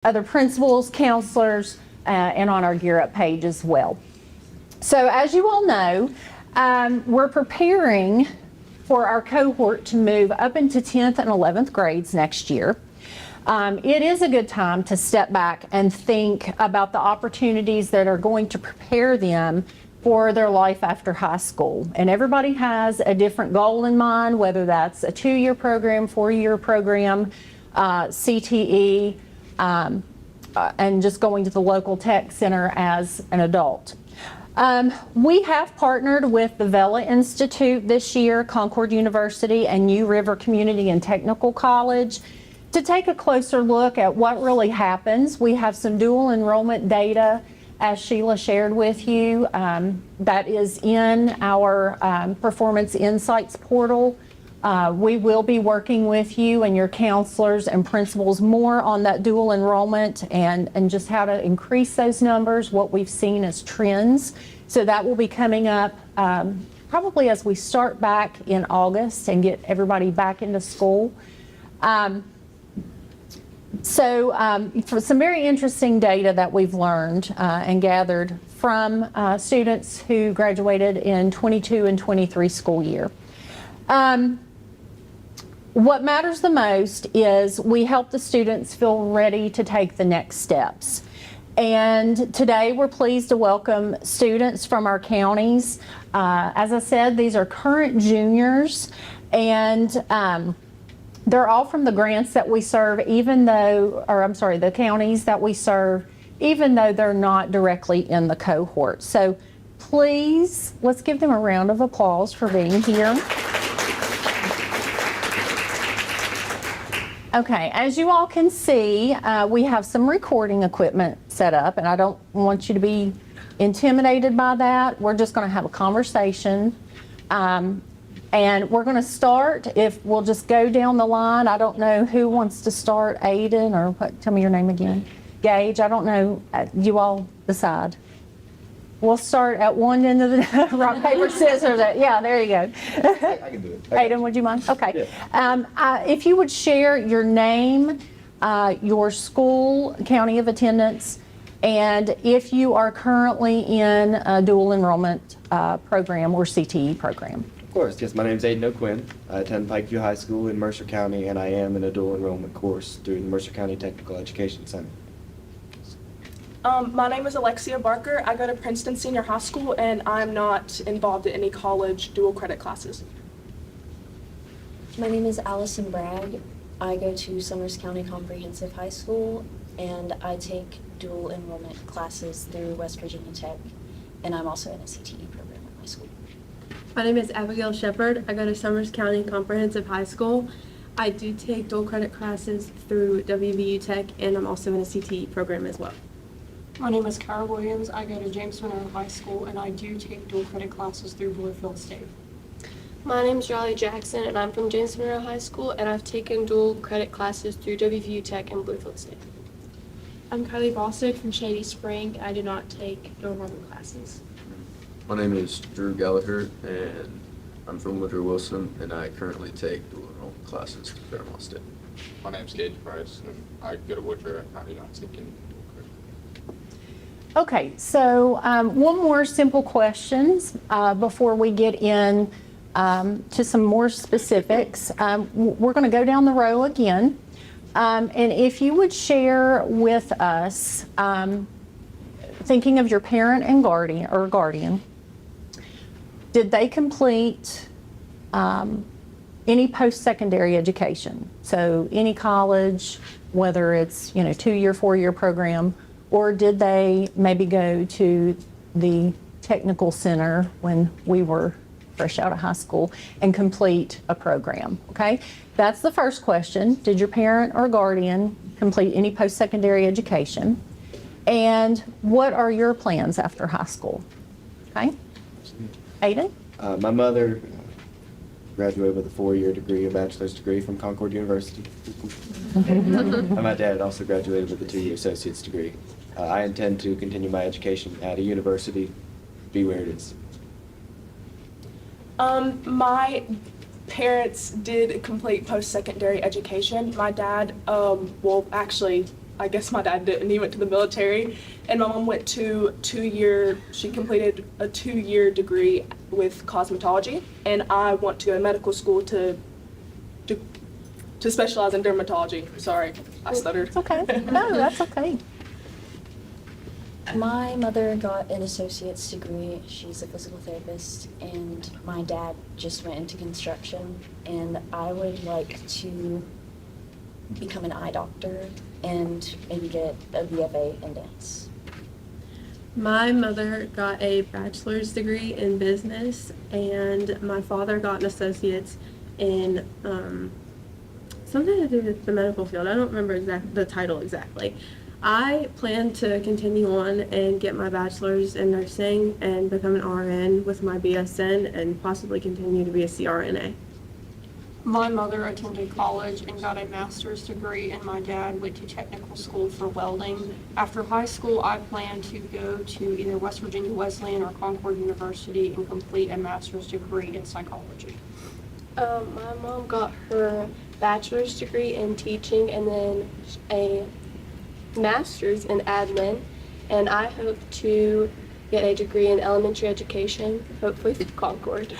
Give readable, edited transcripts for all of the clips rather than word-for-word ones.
other principals, counselors, and on our GEAR Up page as well. So as you all know, we're preparing for our cohort to move up into 10th and 11th grades next year. It is a good time to step back and think about the opportunities that are going to prepare them for their life after high school. And everybody has a different goal in mind, whether that's a 2-year program, 4-year program, CTE, and just going to the local tech center as an adult. We have partnered with the Vela Institute this year, Concord University, and New River Community and Technical College to take a closer look at what really happens. We have some dual enrollment data, as Sheila shared with you, that is in our Performance Insights portal. We will be working with you and your counselors and principals more on that dual enrollment and just how to increase those numbers, what we've seen as trends. So that will be coming up probably as we start back in August and get everybody back into school. For some very interesting data that we've learned and gathered from students who graduated in 22 and 23 school year. What matters the most is we help the students feel ready to take the next steps. And today we're pleased to welcome students from our counties. As I said, these are current juniors, and they're all from the grants that we serve, the counties that we serve, even though they're not directly in the cohort. So please, let's give them a round of applause for being here. Okay, as you all can see, we have some recording equipment set up, and I don't want you to be intimidated by that. We're just going to have a conversation. And we're going to start, if we'll just go down the line. I don't know who wants to start, Aiden, or what, tell me your name again. Gage, I don't know, you all decide. We'll start at one end of the rock, paper, scissors. Yeah, there you go. I can do it. Aiden, would you mind? Okay. Yeah. If you would share your name, your school, county of attendance, and if you are currently in a dual enrollment program or CTE program. Of course, yes. My name is Aiden O'Quinn. I attend Pikeview High School in Mercer County, and I am in a dual enrollment course through the Mercer County Technical Education Center. My name is Alexia Barker. I go to Princeton Senior High School, and I'm not involved in any college dual credit classes. My name is Allison Bragg. I go to Summers County Comprehensive High School, and I take dual enrollment classes through West Virginia Tech, and I'm also in a CTE program at my school. My name is Abigail Shepard. I go to Summers County Comprehensive High School. I do take dual credit classes through WVU Tech, and I'm also in a CTE program as well. My name is Kara Williams. I go to James Monroe High School, and I do take dual credit classes through Bluefield State. My name is Raleigh Jackson, and I'm from James Monroe High School, and I've taken dual credit classes through WVU Tech and Bluefield State. I'm Kylie Bostick from Shady Spring. I do not take dual enrollment classes. My name is Drew Gallagher, and I'm from Woodrow Wilson, and I currently take dual enrollment classes at Fairmont State. My name is Gage Price, and I go to Woodrow. I do not take any dual credit. Okay, so one more simple questions before we get in to some more specifics. We're going to go down the row again, and if you would share with us, thinking of your parent and guardian, did they complete any post-secondary education? So any college, whether it's 2-year, 4-year program, or did they maybe go to the technical center when we were fresh out of high school and complete a program? Okay, that's the first question. Did your parent or guardian complete any post-secondary education? And what are your plans after high school? Okay, Aiden? My mother graduated with a 4-year degree, a bachelor's degree from Concord University. And my dad also graduated with a 2-year associate's degree. I intend to continue my education at a university, be where it is. My parents did complete post-secondary education. My dad, well, actually, I guess my dad didn't. He went to the military, and my mom went to she completed a 2-year degree with cosmetology, and I want to go to medical school to specialize in dermatology. Sorry, I stuttered. It's okay. No, that's okay. My mother got an associate's degree. She's a physical therapist, and my dad just went into construction. And I would like to become an eye doctor and maybe get a BFA in dance. My mother got a bachelor's degree in business, and my father got an associate's in something to do with the medical field. I don't remember the title exactly. I plan to continue on and get my bachelor's in nursing and become an RN with my BSN and possibly continue to be a CRNA. My mother attended college and got a master's degree, and my dad went to technical school for welding. After high school, I plan to go to either West Virginia Wesleyan or Concord University and complete a master's degree in psychology. My mom got her bachelor's degree in teaching and then a master's in admin, and I hope to get a degree in elementary education, hopefully through Concord.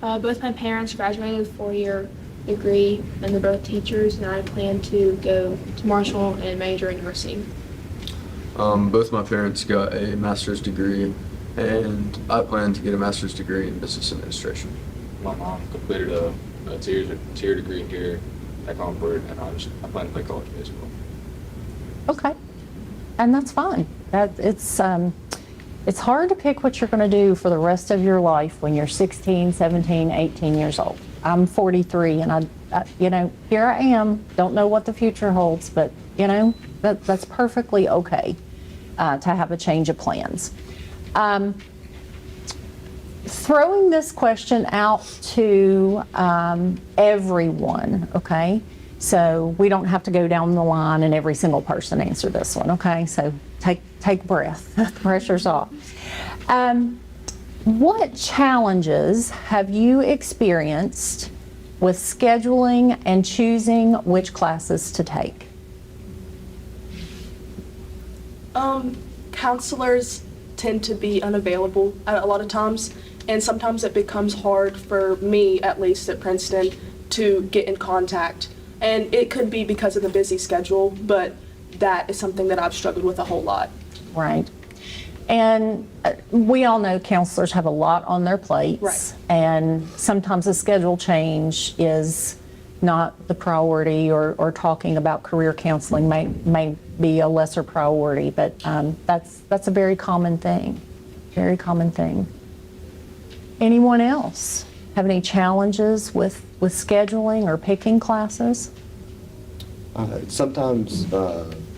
Both my parents graduated with a 4-year degree, and they're both teachers, and I plan to go to Marshall and major in nursing. Both my parents got a master's degree, and I plan to get a master's degree in business administration. My mom completed a tier degree here at Concord, and I plan to play college baseball. Okay. And that's fine. It's hard to pick what you're going to do for the rest of your life when you're 16, 17, 18 years old. I'm 43, and I here I am. Don't know what the future holds, but that's perfectly okay to have a change of plans. Throwing this question out to everyone, okay? So we don't have to go down the line and every single person answer this one, okay? So take breath. The pressure's off. What challenges have you experienced with scheduling and choosing which classes to take? Counselors tend to be unavailable a lot of times, and sometimes it becomes hard for me, at least at Princeton, to get in contact. And it could be because of the busy schedule, but that is something that I've struggled with a whole lot. Right. And we all know counselors have a lot on their plates. Right. And sometimes a schedule change is not the priority, or talking about career counseling may be a lesser priority, but that's a very common thing. Very common thing. Anyone else have any challenges with scheduling or picking classes? Sometimes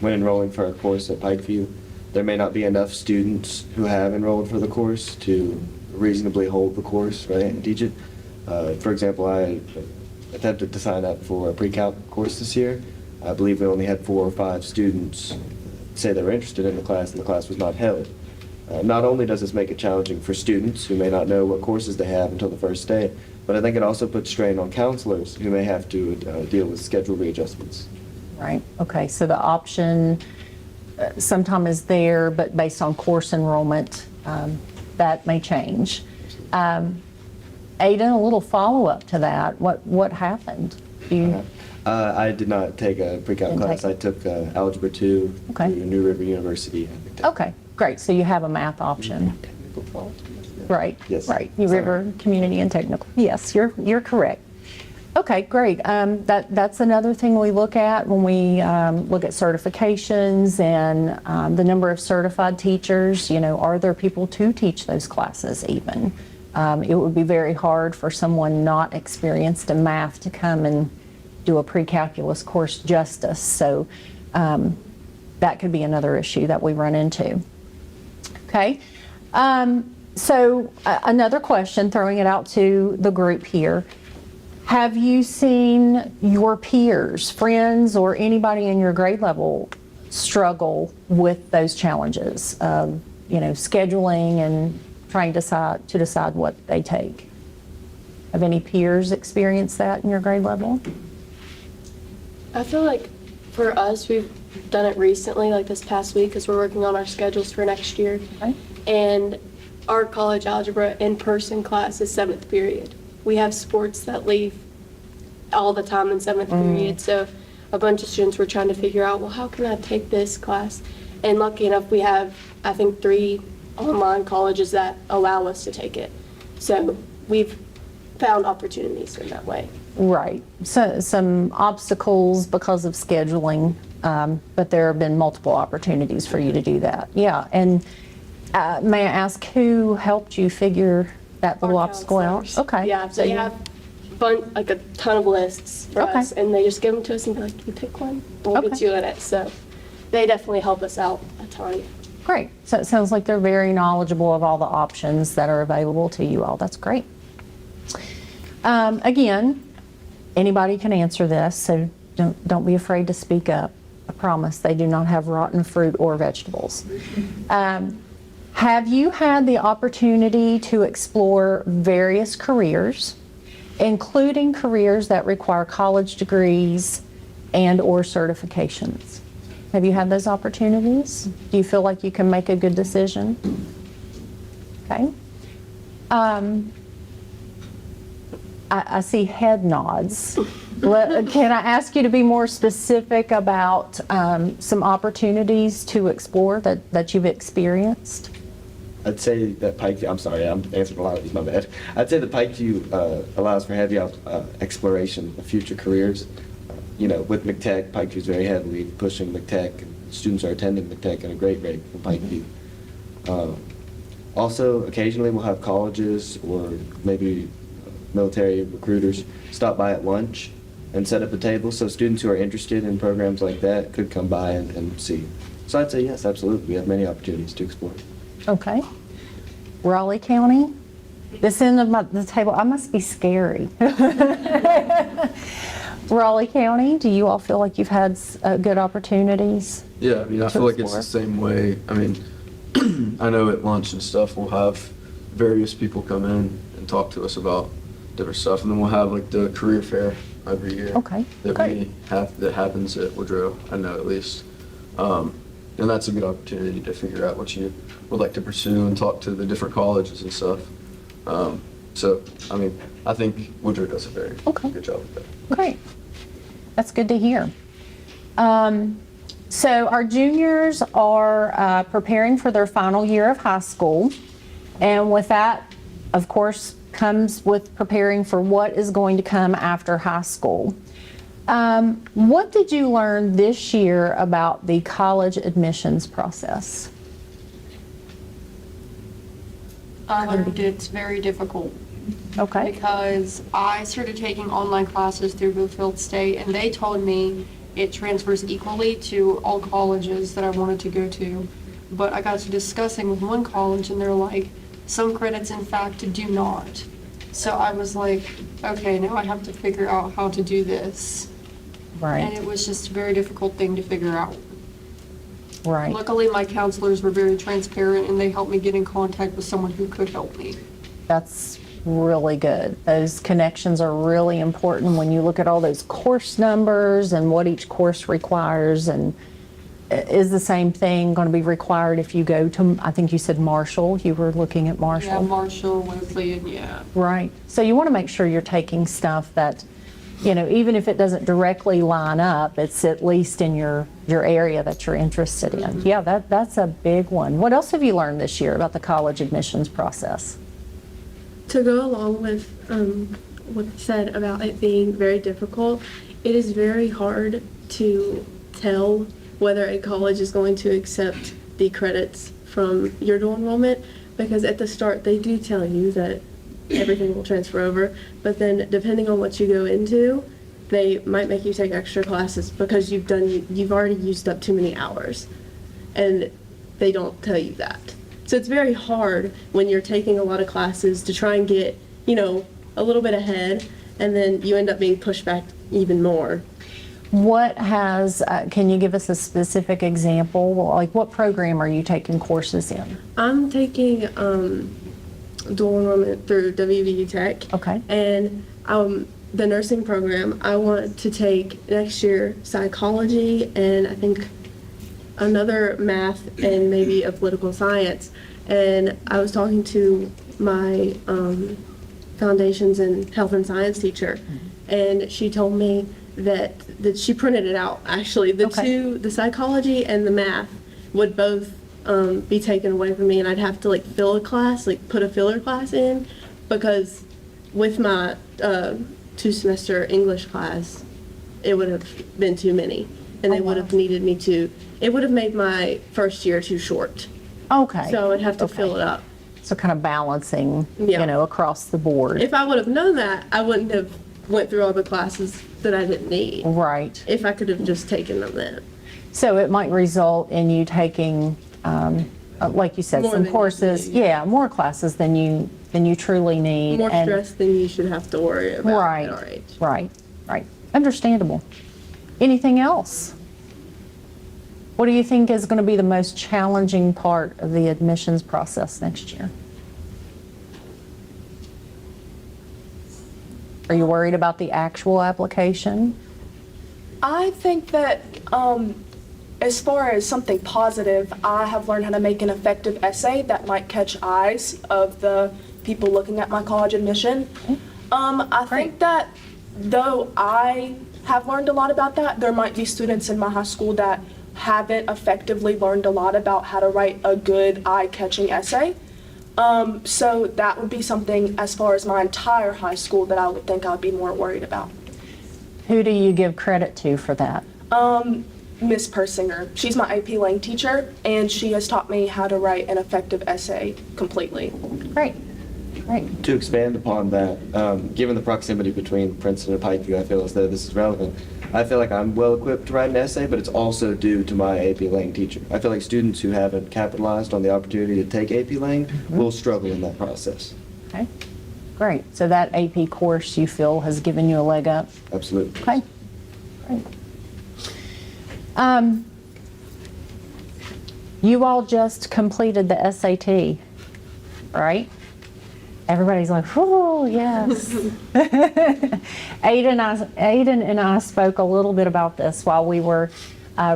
when enrolling for a course at Pikeview, there may not be enough students who have enrolled for the course to reasonably hold the course, right, and teach it. For example, I attempted to sign up for a pre-calc course this year. I believe we only had 4 or 5 students say they were interested in the class, and the class was not held. Not only does this make it challenging for students who may not know what courses they have until the first day, but I think it also puts strain on counselors who may have to deal with schedule readjustments. Right. Okay. So the option sometimes is there, but based on course enrollment, that may change. Aiden, a little follow-up to that. What happened? I did not take a pre-calc class. I took Algebra 2 Okay. through New River University. Okay, great. So you have a math option. Right. Yes. Right. New Sorry. River Community and Technical. Yes, you're correct. Okay, great. That's another thing we look at when we look at certifications and the number of certified teachers. Are there people to teach those classes even? It would be very hard for someone not experienced in math to come and do a pre-calculus course justice. So that could be another issue that we run into. Okay. So another question, throwing it out to the group here. Have you seen your peers, friends, or anybody in your grade level struggle with those challenges of, scheduling and trying to decide what they take? Have any peers experienced that in your grade level? I feel like For us, we've done it recently, like this past week, because we're working on our schedules for next year. Okay. And our college algebra in-person class is 7th period. We have sports that leave all the time in 7th period, so a bunch of students were trying to figure out, well, how can I take this class? And lucky enough, we have, I think, 3 online colleges that allow us to take it. So we've found opportunities in that way. Right. So some obstacles because of scheduling, but there have been multiple opportunities for you to do that. Yeah. And may I ask who helped you figure that little Our obstacle out? counselors. Okay. Yeah, so they have like a ton of lists for Okay. us, and they just give them to us and be like, you pick one, we'll get Okay. you in it. So they definitely help us out a ton. Great. So it sounds like they're very knowledgeable of all the options that are available to you all. That's great. Again, anybody can answer this, so don't be afraid to speak up. I promise they do not have rotten fruit or vegetables. Have you had the opportunity to explore various careers, including careers that require college degrees and or certifications? Have you had those opportunities? Do you feel like you can make a good decision? Okay. I see head nods. Can I ask you to be more specific about some opportunities to explore that you've experienced? I'd say that Pikeview, I'm sorry, I'm answering a lot of these, my bad. I'd say the Pikeview allows for heavy exploration of future careers. You know, with McTech, Pikeview is very heavily pushing McTech, and students are attending McTech at a great rate from Pikeview. Also, occasionally we'll have colleges or maybe military recruiters stop by at lunch and set up a table, so students who are interested in programs like that could come by and see. So I'd say yes, absolutely. We have many opportunities to explore. Okay. Raleigh County? This end of the table, I must be scary. Raleigh County, do you all feel like you've had good opportunities? Yeah, I mean, I feel like it's the same way. I mean, I know at lunch and stuff, we'll have various people come in and talk to us about different stuff, and then we'll have like the career fair every year. Okay, That great. we have, that happens at Woodrow, I know at least. And that's a good opportunity to figure out what you would like to pursue and talk to the different colleges and stuff. So, I mean, I think Woodrow does a very good job with that. Great. That's good to hear. So our juniors are preparing for their final year of high school. And with that, of course, comes with preparing for what is going to come after high school. What did you learn this year about the college admissions process? I learned it's very difficult. Okay. Because I started taking online classes through Bluefield State, and they told me it transfers equally to all colleges that I wanted to go to. But I got to discussing with one college, and they're like, some credits, in fact, do not. So I was like, okay, now I have to figure out how to do this. Right. And it was just a very difficult thing to figure out. Right. Luckily, my counselors were very transparent, and they helped me get in contact with someone who could help me. That's really good. Those connections are really important when you look at all those course numbers and what each course requires. And is the same thing going to be required if you go to, I think you said Marshall, you were looking at Marshall? Yeah, Marshall, Wesleyan, yeah. Right. So you want to make sure you're taking stuff that, you know, even if it doesn't directly line up, it's at least in your area that you're interested in. Yeah, that's a big one. What else have you learned this year about the college admissions process? To go along with what you said about it being very difficult, it is very hard to tell whether a college is going to accept the credits from your dual enrollment, because at the start they do tell you that everything will transfer over, but then depending on what you go into, they might make you take extra classes because you've already used up too many hours, and they don't tell you that. So it's very hard when you're taking a lot of classes to try and get, you know, a little bit ahead, and then you end up being pushed back even more. What has, can you give us a specific example? Like what program are you taking courses in? I'm taking dual enrollment through WVU Tech. Okay. And the nursing program, I want to take next year psychology and I think another math and maybe a political science. And I was talking to my foundations and health and science teacher, and she told me that she printed it out actually. The psychology and the math would both be taken away from me, and I'd have to like fill a class, like put a filler class in, because with my 2-semester English class, it would have been too many, and they would have needed me to. It would have made my first year too short. Okay. So I'd have to fill it up. So kind of balancing, Yeah. you know, across the board. If I would have known that, I wouldn't have went through all the classes that I didn't need. Right. If I could have just taken them then. So it might result in you taking, like you said, More some than you courses. need. Yeah, more classes than you truly need. More and- stress than you should have to worry about Right. at our age. Right. Understandable. Anything else? What do you think is going to be the most challenging part of the admissions process next year? Are you worried about the actual application? I think that as far as something positive, I have learned how to make an effective essay that might catch eyes of the people looking at my college admission. I think that though I have learned a lot about that, there might be students in my high school that haven't effectively learned a lot about how to write a good eye-catching essay. So that would be something as far as my entire high school that I would think I would be more worried about. Who do you give credit to for that? Miss Persinger. She's my AP Lang teacher, and she has taught me how to write an effective essay completely. Great. To expand upon that, given the proximity between Princeton and Pikeview, I feel as though this is relevant. I feel like I'm well equipped to write an essay, but it's also due to my AP Lang teacher. I feel like students who haven't capitalized on the opportunity to take AP Lang will struggle in that process. Okay. Great. So that AP course you feel has given you a leg up? Absolutely. Okay. Great. You all just completed the SAT, right? Everybody's like, oh, yes. Aiden and I spoke a little bit about this while we were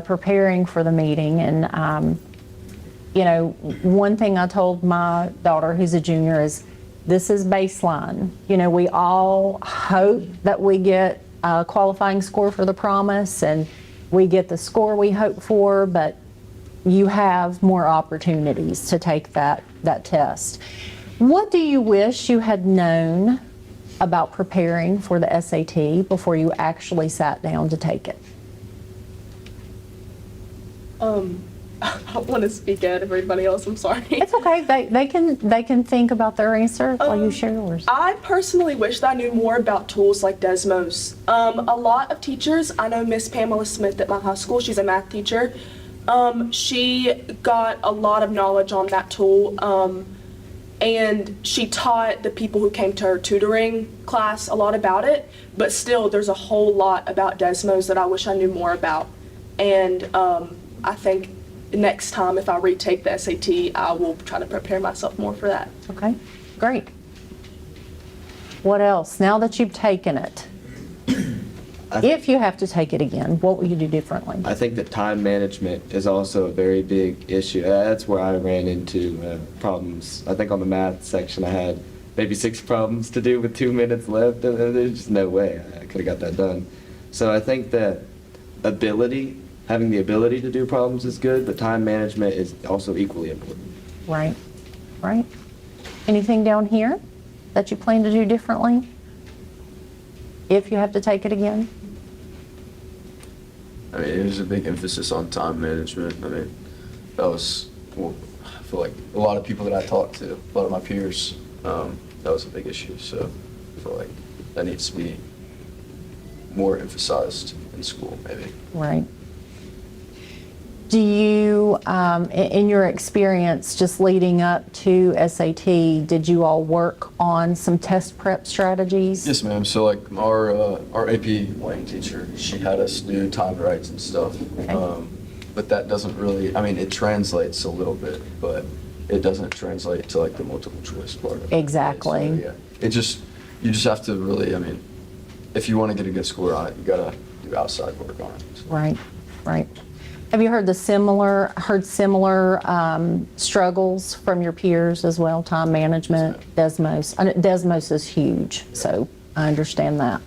preparing for the meeting. And, you know, one thing I told my daughter, who's a junior, is this is baseline. You know, we all hope that we get a qualifying score for the promise and we get the score we hope for, but you have more opportunities to take that test. What do you wish you had known about preparing for the SAT before you actually sat down to take it? I want to speak at everybody else, I'm sorry. It's okay. They can think about their answer while you share yours. I personally wish that I knew more about tools like Desmos. A lot of teachers, I know Miss Pamela Smith at my high school, she's a math teacher. She got a lot of knowledge on that tool. And she taught the people who came to her tutoring class a lot about it, but still there's a whole lot about Desmos that I wish I knew more about. And I think next time if I retake the SAT, I will try to prepare myself more for that. Okay, great. What else? Now that you've taken it, if you have to take it again, what will you do differently? I think that time management is also a very big issue. That's where I ran into problems. I think on the math section I had maybe 6 problems to do with 2 minutes left, and there's just no way I could have got that done. So I think that having the ability to do problems is good, but time management is also equally important. Right. Anything down here that you plan to do differently if you have to take it again? I mean, there's a big emphasis on time management. I mean, that was, well, I feel like a lot of people that I talked to, a lot of my peers, that was a big issue. So I feel like that needs to be more emphasized in school, maybe. Right. Do you, in your experience just leading up to SAT, did you all work on some test prep strategies? Yes, ma'am. So like our AP Lang teacher, she had us do timed writes and stuff. Okay. But that doesn't really, I mean, it translates a little bit, but it doesn't translate to like the multiple choice part of it. Exactly. So, yeah. You just have to really, I mean, if you want to get a good score on it, you got to do outside work on it. So. Right, right. Have you heard similar struggles from your peers as well? Time management, Desmos. Desmos is huge, so I understand that.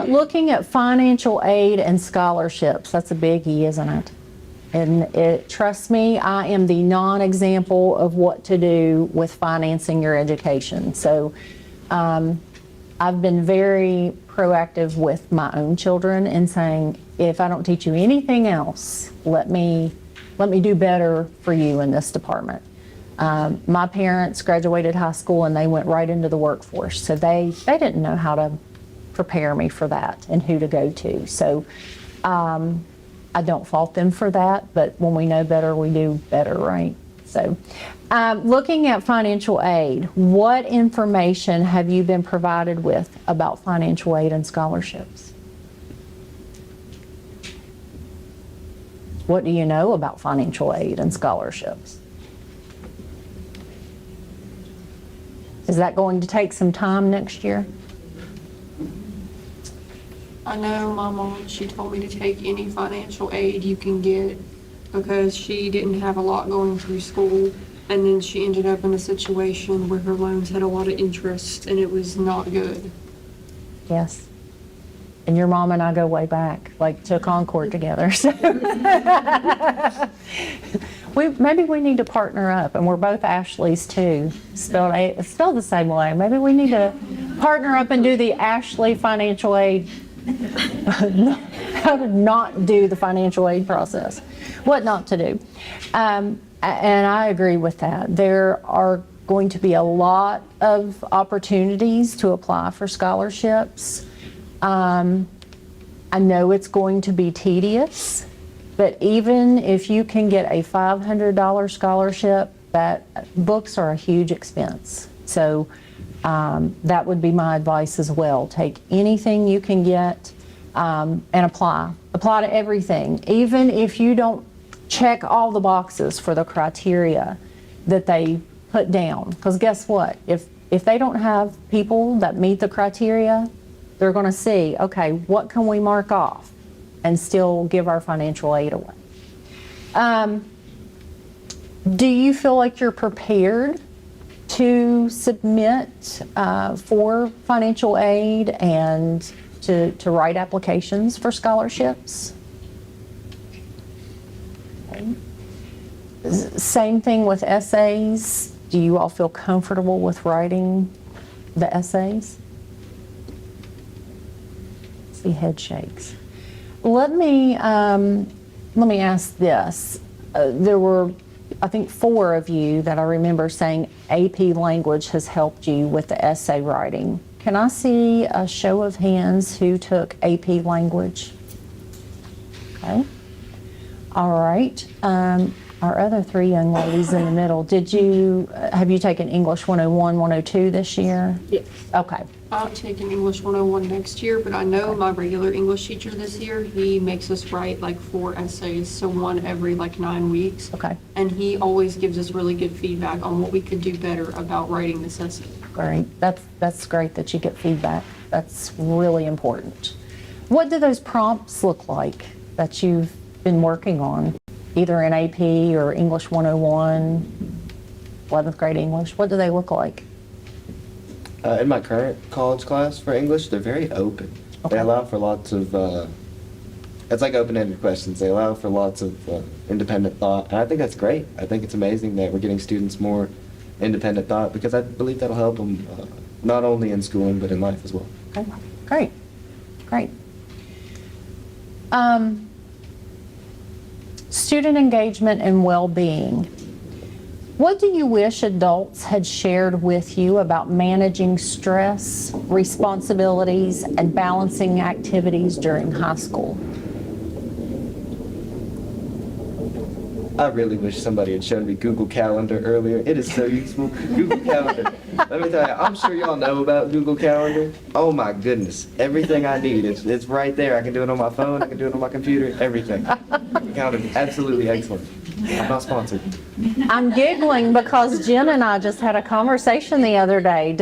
Looking at financial aid and scholarships, that's a biggie, isn't it? And trust me, I am the non-example of what to do with financing your education. So I've been very proactive with my own children in saying, if I don't teach you anything else, let me do better for you in this department. My parents graduated high school and they went right into the workforce, so they didn't know how to prepare me for that and who to go to. So I don't fault them for that, but when we know better, we do better, right? So looking at financial aid, what information have you been provided with about financial aid and scholarships? What do you know about financial aid and scholarships? Is that going to take some time next year? I know my mom, she told me to take any financial aid you can get because she didn't have a lot going through school, and then she ended up in a situation where her loans had a lot of interest and it was not good. Yes. And your mom and I go way back, like to Concord together. So maybe we need to partner up, and we're both Ashleys too, spelled the same way. Maybe we need to partner up and do the Ashley financial aid. How to not do the financial aid process, what not to do. And I agree with that. There are going to be a lot of opportunities to apply for scholarships. I know it's going to be tedious, but even if you can get a $500 scholarship, that books are a huge expense. So that would be my advice as well. Take anything you can get and apply. Apply to everything. Even if you don't check all the boxes for the criteria that they put down. Because guess what? If they don't have people that meet the criteria, they're going to see, okay, what can we mark off and still give our financial aid away? Do you feel like you're prepared to submit for financial aid and to write applications for scholarships? Okay. Same thing with essays. Do you all feel comfortable with writing the essays? See head shakes. Let me ask this. There were, I think, 4 of you that I remember saying AP language has helped you with the essay writing. Can I see a show of hands who took AP language? Okay. All right. Our other 3 young ladies in the middle, have you taken English 101, 102 this year? Yes. Okay. I'm taking English 101 next year, but I know my regular English teacher this year, he makes us write like 4 essays, so 1 every like 9 weeks. Okay. And he always gives us really good feedback on what we could do better about writing this essay. Great. That's great that you get feedback. That's really important. What do those prompts look like that you've been working on, either in AP or English 101, 11th grade English? What do they look like? In my current college class for English, they're very open. Okay. They allow for lots of, it's like open-ended questions. They allow for lots of independent thought, and I think that's great. I think it's amazing that we're getting students more independent thought, because I believe that'll help them not only in schooling but in life as well. Okay. Great. Great. Student engagement and well-being. What do you wish adults had shared with you about managing stress, responsibilities, and balancing activities during high school? I really wish somebody had shown me Google Calendar earlier. It is so useful. Google Calendar. Let me tell you, I'm sure y'all know about Google Calendar. Oh my goodness. Everything I need, it's right there. I can do it on my phone, I can do it on my computer, everything. Google Calendar, absolutely excellent. I'm not sponsored. I'm giggling because Jen and I just had a conversation the other day.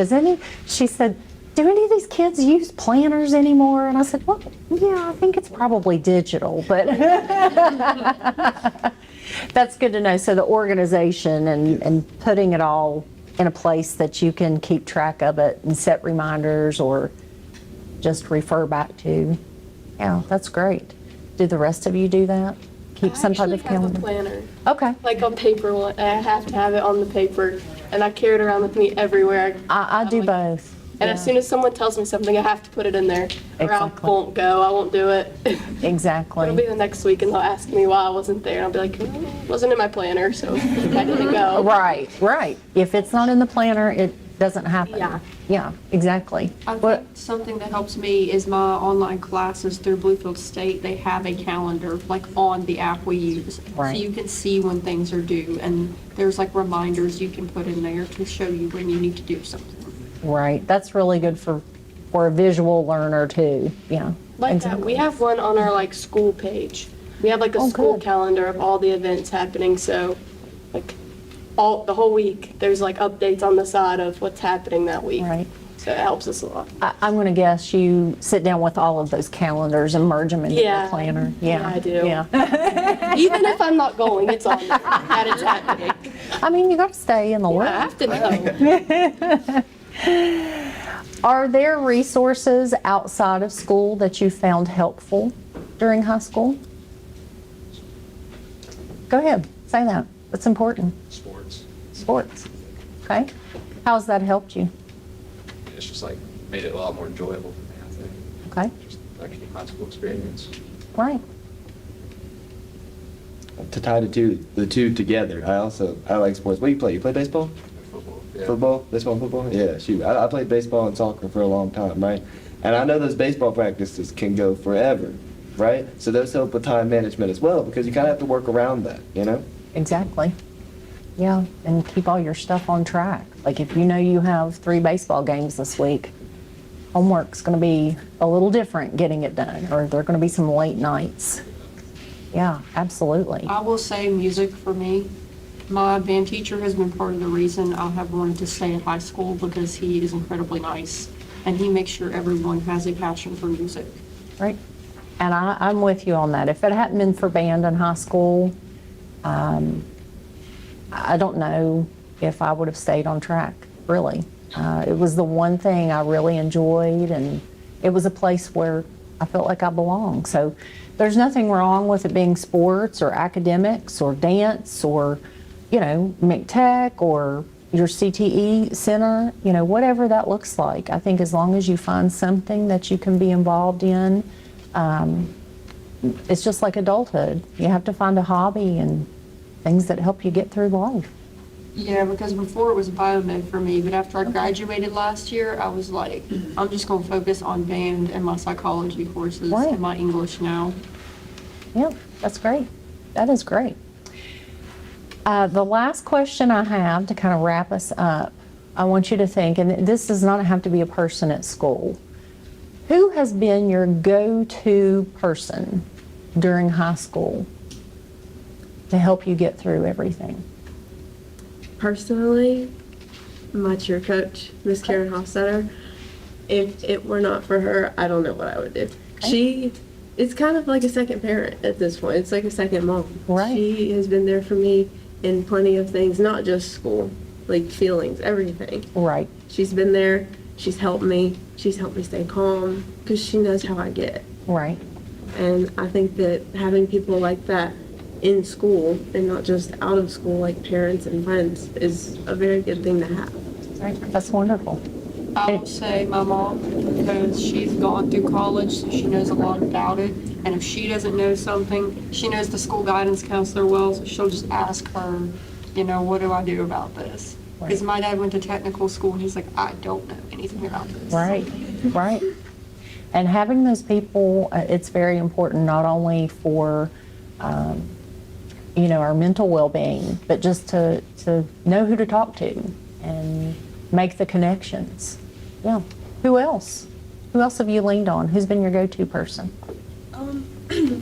She said, do any of these kids use planners anymore? And I said, well, yeah, I think it's probably digital, but that's good to know. So the organization and putting it all in a place that you can keep track of it and set reminders or just refer back to. Yeah, that's great. Do the rest of you do that? Keep some type of I actually have calendar? a planner, Okay. like a paper one. I have to have it on the paper, and I carry it around with me everywhere. I do like- both. And Yeah. as soon as someone tells me something, I have to put it in there, or I Exactly. won't go. I won't do it. It'll Exactly. be the next week, and they'll ask me why I wasn't there, and I'll be like, "No, it wasn't in my planner, so I didn't go." Right, right. If it's not in the planner, it doesn't happen. Yeah. Yeah, exactly. I What- think something that helps me is my online classes through Bluefield State. They have a calendar, like on the app we use. Right. So you can see when things are due, and there's like reminders you can put in there to show you when you need to do something. Right, that's really good for a visual learner too, yeah. Like that, Exactly. we have one on our like school page. We have like a Oh, school good. calendar of all the events happening. So, like, the whole week, there's like updates on the side of what's happening that week. Right. So it helps us a lot. I'm going to guess you sit down with all of those calendars and merge them into your Yeah. planner. Yeah, I do. Yeah. Even if I'm not going, it's on there that it's happening. I mean, you got to stay in the I loop. have to know. Are there resources outside of school that you found helpful during high school? Go ahead, say that. That's important. Sports. Sports. Okay. How's that helped you? It's just like made it a lot more enjoyable for me, I think. Okay. Just like a high school experience. Right. To tie the two together, I like sports. What do you play? You play baseball? Football. Yeah. Football? Baseball and football? Yeah, shoot. I played baseball and soccer for a long time, right? And I know those baseball practices can go forever, right? So those help with time management as well, because you kind of have to work around that, you know? Exactly. Yeah, and keep all your stuff on track. Like if you know you have 3 baseball games this week, homework's going to be a little different getting it done, or there are going to be some late nights. Yeah, absolutely. I will say music for me. My band teacher has been part of the reason I have wanted to stay at high school because he is incredibly nice and he makes sure everyone has a passion for music. Right. And I'm with you on that. If it hadn't been for band in high school, I don't know if I would have stayed on track, really. It was the one thing I really enjoyed, and it was a place where I felt like I belonged. So there's nothing wrong with it being sports or academics or dance or, you know, McTech or your CTE center, you know, whatever that looks like. I think as long as you find something that you can be involved in, it's just like adulthood. You have to find a hobby and things that help you get through life. Yeah, because before it was biomed for me, but after I graduated last year, I was like, I'm just going to focus on band and my psychology courses Right. and my English now. Yep, that's great. That is great. The last question I have to kind of wrap us up, I want you to think, and this does not have to be a person at school. Who has been your go-to person during high school to help you get through everything? Personally, my cheer coach, Miss Karen Hofstetter, if it were not for her, I don't know what I would do. She is kind of like a second parent at this point. It's like a second mom. Right. She has been there for me in plenty of things, not just school, like feelings, everything. Right. She's been there. She's helped me. She's helped me stay calm because she knows how I get. Right. And I think that having people like that in school and not just out of school, like parents and friends, is a very good thing to have. Right. That's wonderful. I will say my mom, because she's gone through college, so she knows a lot about it. And if she doesn't know something, she knows the school guidance counselor well, so she'll just ask her, you know, what do I do about this? Because my dad went to technical school and he's like, I don't know anything about this. Right, right. And having those people, it's very important not only for, you know, our mental well-being, but just to know who to talk to and make the connections. Yeah. Who else? Who else have you leaned on? Who's been your go-to person?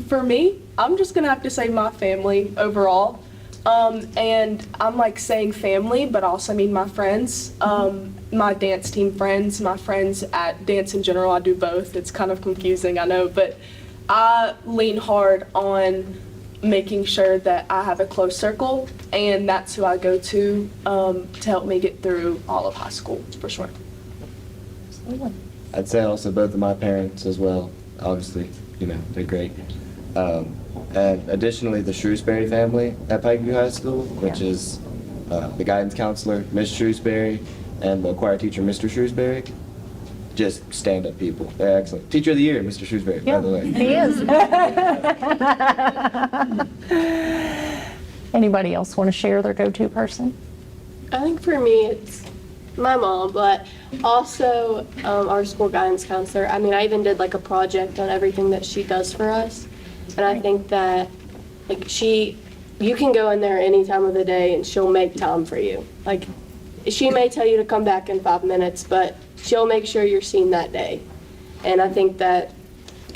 For me, I'm just gonna have to say my family overall. And I'm like saying family, but also I mean my friends, my dance team friends, my friends at dance in general. I do both. It's kind of confusing, I know, but I lean hard on making sure that I have a close circle, and that's who I go to help me get through all of high school, for sure. I'd say also both of my parents as well, obviously, they're great. And additionally, the Shrewsbury family at Pikeview High School, which is the guidance counselor, Miss Shrewsbury, and the choir teacher, Mr. Shrewsbury. Just stand-up people. They're excellent. Teacher of the year, Mr. Shrewsbury, by the way. He is. Anybody else want to share their go-to person? I think for me, it's my mom, but also our school guidance counselor. I mean, I even did like a project on everything that she does for us. And I think that like you can go in there any time of the day and she'll make time for you. Like she may tell you to come back in 5 minutes, but she'll make sure you're seen that day. And I think that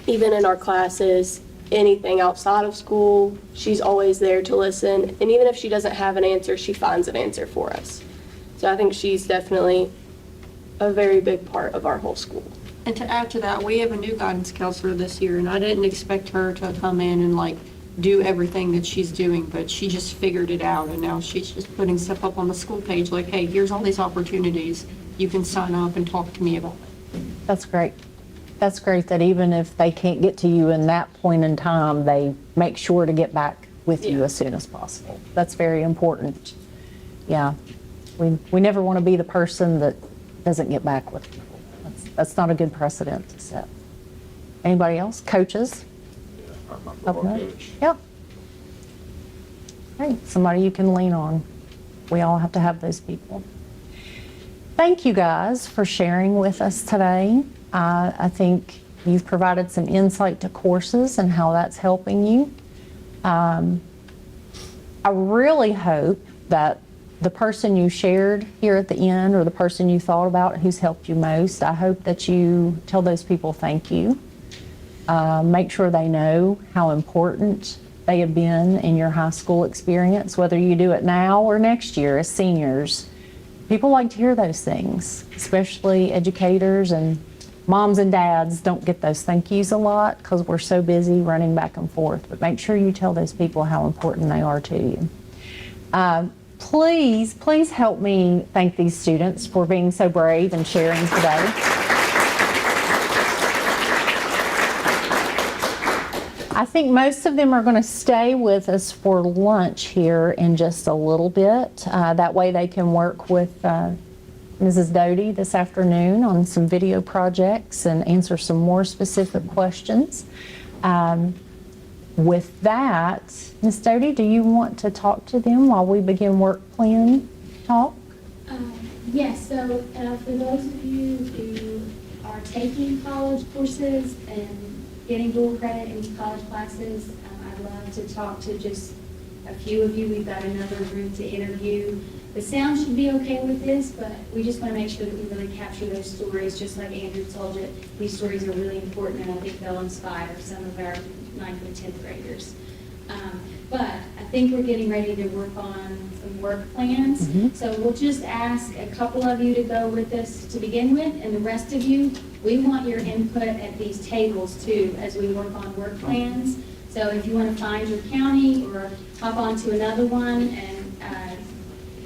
even in our classes, anything outside of school, she's always there to listen. And even if she doesn't have an answer, she finds an answer for us. So I think she's definitely a very big part of our whole school. And to add to that, we have a new guidance counselor this year, and I didn't expect her to come in and like do everything that she's doing, but she just figured it out, and now she's just putting stuff up on the school page like, hey, here's all these opportunities. You can sign up and talk to me about it. That's great. That's great that even if they can't get to you in that point in time, they make sure to get back with you as soon as possible. That's very important. Yeah. We never want to be the person that doesn't get back with people. That's not a good precedent to set. Anybody else? Coaches? Yeah, my Up football next? coach. Yep. Hey, somebody you can lean on. We all have to have those people. Thank you guys for sharing with us today. I think you've provided some insight to courses and how that's helping you. I really hope that the person you shared here at the end, or the person you thought about who's helped you most, I hope that you tell those people thank you. Make sure they know how important they have been in your high school experience, whether you do it now or next year as seniors. People like to hear those things, especially educators, and moms and dads don't get those thank yous a lot because we're so busy running back and forth. But make sure you tell those people how important they are to you. Please help me thank these students for being so brave and sharing today. I think most of them are going to stay with us for lunch here in just a little bit. That way they can work with Mrs. Doty this afternoon on some video projects and answer some more specific questions. With that, Ms. Doty, do you want to talk to them while we begin work plan talk? Yes, so for those of you who are taking college courses and getting dual credit in college classes, I'd love to talk to just a few of you. We've got another group to interview. The sound should be okay with this, but we just want to make sure that we really capture those stories, just like Andrew told you. These stories are really important, and I think they'll inspire some of our 9th and 10th graders. But I think we're getting ready to work on some work plans. So we'll just ask a couple of you to go with us to begin with, and the rest of you, we want your input at these tables too as we work on work plans. So if you want to find your county or hop onto another one and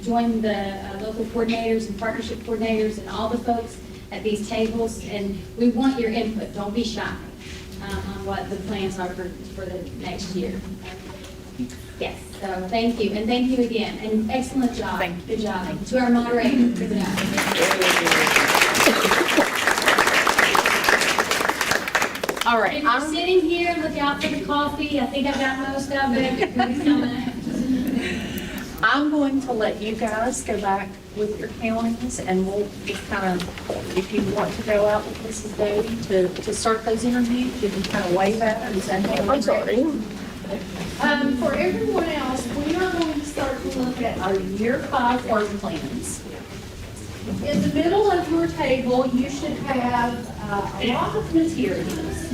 join the local coordinators and partnership coordinators and all the folks at these tables, and we want your input. Don't be shy on what the plans are for the next year. Yes, so thank you, and thank you again, and excellent job. Good job. To our moderator, good job. All right. If you're sitting here, look out for the coffee. I think I've got most of it. I'm going to let you guys go back with your counties, and we'll just kind of, if you want to go out with Mrs. Doty to start those interviews, you can kind of wave at her and say, hey, I'm sorry. For everyone else, we are going to start to look at our Year 5 work plans. In the middle of your table, you should have a lot of materials.